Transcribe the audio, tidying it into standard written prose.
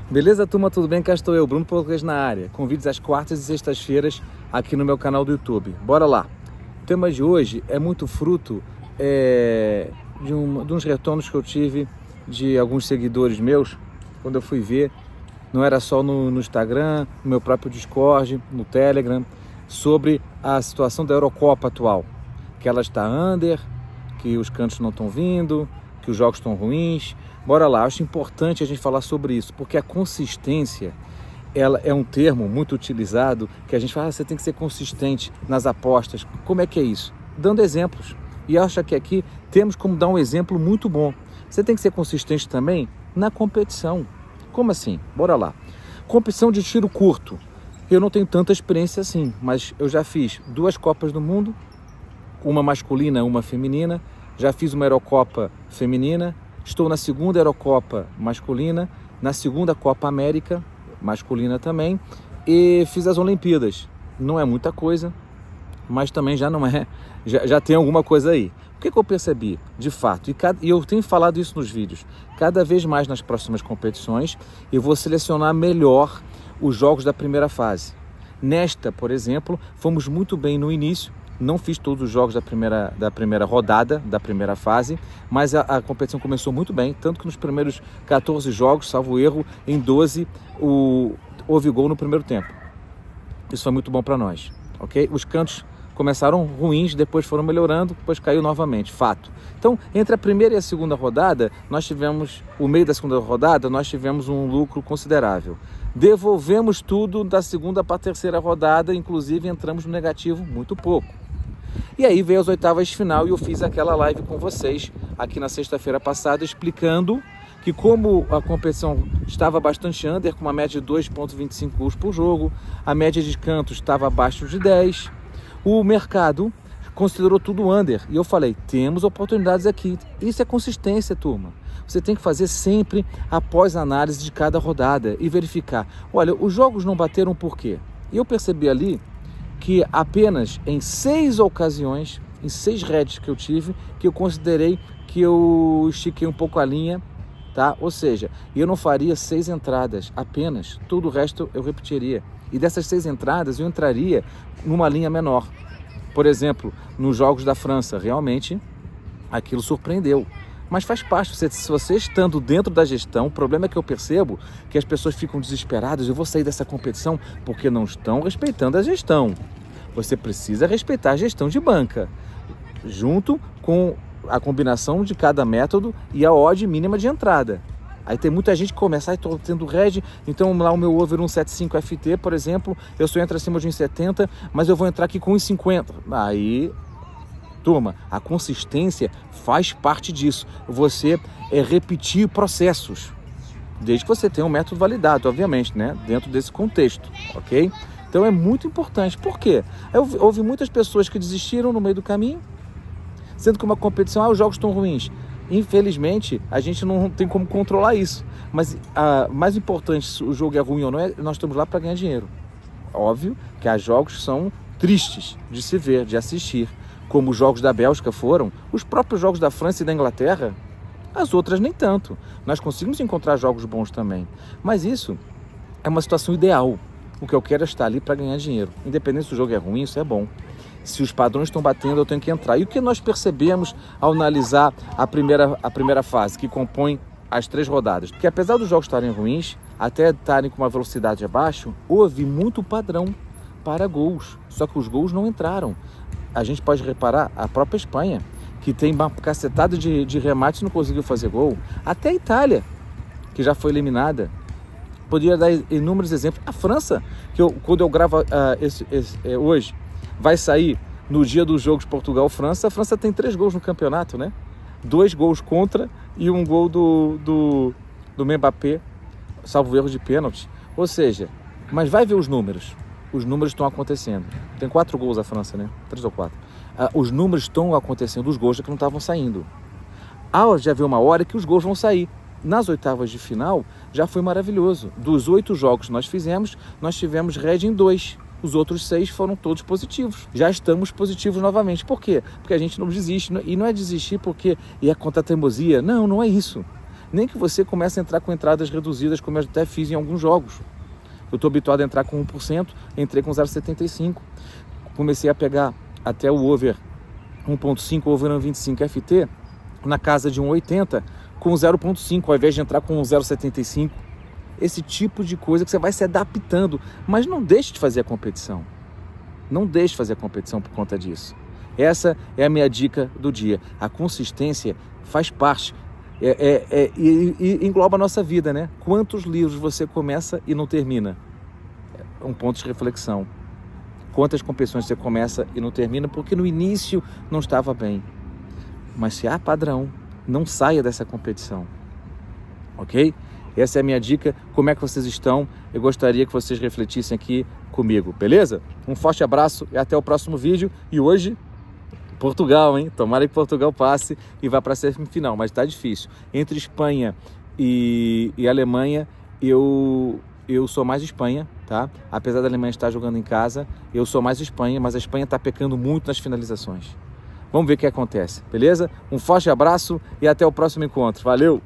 Beleza, turma? Tudo bem? Cá estou eu, Bruno Português na área, com vídeos às quartas e sextas-feiras aqui no meu canal do YouTube. Bora lá! O tema de hoje é muito fruto de uns retornos que eu tive de alguns seguidores meus, quando eu fui ver, não era só no Instagram, no meu próprio Discord, no Telegram, sobre a situação da Eurocopa atual, que ela está under, que os cantos não estão vindo, que os jogos estão ruins. Bora lá, acho importante a gente falar sobre isso, porque a consistência, ela é um termo muito utilizado, que a gente fala, você tem que ser consistente nas apostas. Como é que é isso? Dando exemplos. E acho que aqui temos como dar um exemplo muito bom. Você tem que ser consistente também na competição. Como assim? Bora lá. Competição de tiro curto. Eu não tenho tanta experiência assim, mas eu já fiz 2 Copas do Mundo, uma masculina, uma feminina, já fiz uma Eurocopa feminina, estou na 2ª Eurocopa masculina, na 2ª Copa América masculina também, e fiz as Olimpíadas. Não é muita coisa, mas também já não é, já tem alguma coisa aí. O que eu percebi, de fato, e eu tenho falado isso nos vídeos, cada vez mais nas próximas competições, eu vou selecionar melhor os jogos da primeira fase. Nesta, por exemplo, fomos muito bem no início. Não fiz todos os jogos da primeira rodada, da primeira fase, mas a competição começou muito bem, tanto que nos primeiros 14 jogos, salvo erro, em 12 houve gol no primeiro tempo. Isso foi muito bom para nós, ok? Os cantos começaram ruins, depois foram melhorando, depois caiu novamente, fato. Então, entre a primeira e a segunda rodada, o meio da segunda rodada, nós tivemos um lucro considerável. Devolvemos tudo da segunda para a terceira rodada, inclusive entramos no negativo muito pouco. E aí veio as oitavas de final e eu fiz aquela live com vocês aqui na sexta-feira passada, explicando que como a competição estava bastante under, com uma média de 2,25 gols por jogo, a média de cantos estava abaixo de 10, o mercado considerou tudo under. E eu falei, temos oportunidades aqui. Isso é consistência, turma. Você tem que fazer sempre após a análise de cada rodada e verificar. Olha, os jogos não bateram por quê? E eu percebi ali que apenas em 6 ocasiões, em 6 heads que eu tive, que eu considerei que eu estiquei um pouco a linha, tá? Ou seja, eu não faria 6 entradas apenas, todo o resto eu repetiria. E dessas 6 entradas eu entraria numa linha menor. Por exemplo, nos jogos da França, realmente aquilo surpreendeu. Mas faz parte, se você estando dentro da gestão, o problema é que eu percebo que as pessoas ficam desesperadas, eu vou sair dessa competição porque não estão respeitando a gestão. Você precisa respeitar a gestão de banca, junto com a combinação de cada método e a odd mínima de entrada. Aí tem muita gente que começa, estou tendo red, então lá o meu over 1,75 FT, por exemplo, eu só entro acima de 1,70, mas eu vou entrar aqui com 1,50. Aí... Turma, a consistência faz parte disso. Você repetir processos, desde que você tenha um método validado, obviamente, né? Dentro desse contexto, ok? Então é muito importante. Por quê? Houve muitas pessoas que desistiram no meio do caminho, sendo que uma competição, os jogos estão ruins. Infelizmente, a gente não tem como controlar isso. Mas mais importante, se o jogo é ruim ou não, nós estamos lá para ganhar dinheiro. Óbvio que há jogos que são tristes de se ver, de assistir, como os jogos da Bélgica foram, os próprios jogos da França e da Inglaterra, as outras nem tanto. Nós conseguimos encontrar jogos bons também. Mas isso é uma situação ideal. O que eu quero é estar ali para ganhar dinheiro. Independente se o jogo é ruim, isso é bom. Se os padrões estão batendo, eu tenho que entrar. E o que nós percebemos ao analisar a primeira fase, que compõe as 3 rodadas? Porque apesar dos jogos estarem ruins, até estarem com uma velocidade abaixo, houve muito padrão para gols. Só que os gols não entraram. A gente pode reparar a própria Espanha, que tem uma cacetada de remates e não conseguiu fazer gol. Até a Itália, que já foi eliminada. Poderia dar inúmeros exemplos. A França, quando eu gravo hoje, vai sair no dia do jogo de Portugal-França. A França tem 3 gols no campeonato, né? 2 gols contra e 1 gol do Mbappé, salvo erro de pênalti. Ou seja, mas vai ver os números. Os números estão acontecendo. Tem 4 gols a França, né? 3 ou 4. Os números estão acontecendo, os gols que não estavam saindo. Já veio uma hora que os gols vão sair. Nas oitavas de final, já foi maravilhoso. Dos 8 jogos que nós fizemos, nós tivemos red em 2. Os outros 6 foram todos positivos. Já estamos positivos novamente. Por quê? Porque a gente não desiste. E não é desistir porque é contra a teimosia. Não, não é isso. Nem que você comece a entrar com entradas reduzidas, como eu até fiz em alguns jogos. Eu estou habituado a entrar com 1%, entrei com 0,75%. Comecei a pegar até o over 1,5, over 1,25 FT, na casa de 1,80, com 0,5, ao invés de entrar com 0,75. Esse tipo de coisa que você vai se adaptando, mas não deixe de fazer a competição. Não deixe de fazer a competição por conta disso. Essa é a minha dica do dia. A consistência faz parte e engloba a nossa vida, né? Quantos livros você começa e não termina? É um ponto de reflexão. Quantas competições você começa e não termina porque no início não estava bem. Mas se há padrão, não saia dessa competição. Ok? Essa é a minha dica. Como é que vocês estão? Eu gostaria que vocês refletissem aqui comigo, beleza? Um forte abraço e até o próximo vídeo. E hoje, Portugal, hein? Tomara que Portugal passe e vá para a semifinal, mas está difícil. Entre Espanha e Alemanha, eu sou mais Espanha, tá? Apesar da Alemanha estar jogando em casa, eu sou mais Espanha, mas a Espanha está pecando muito nas finalizações. Vamos ver o que acontece, beleza? Um forte abraço e até o próximo encontro. Valeu!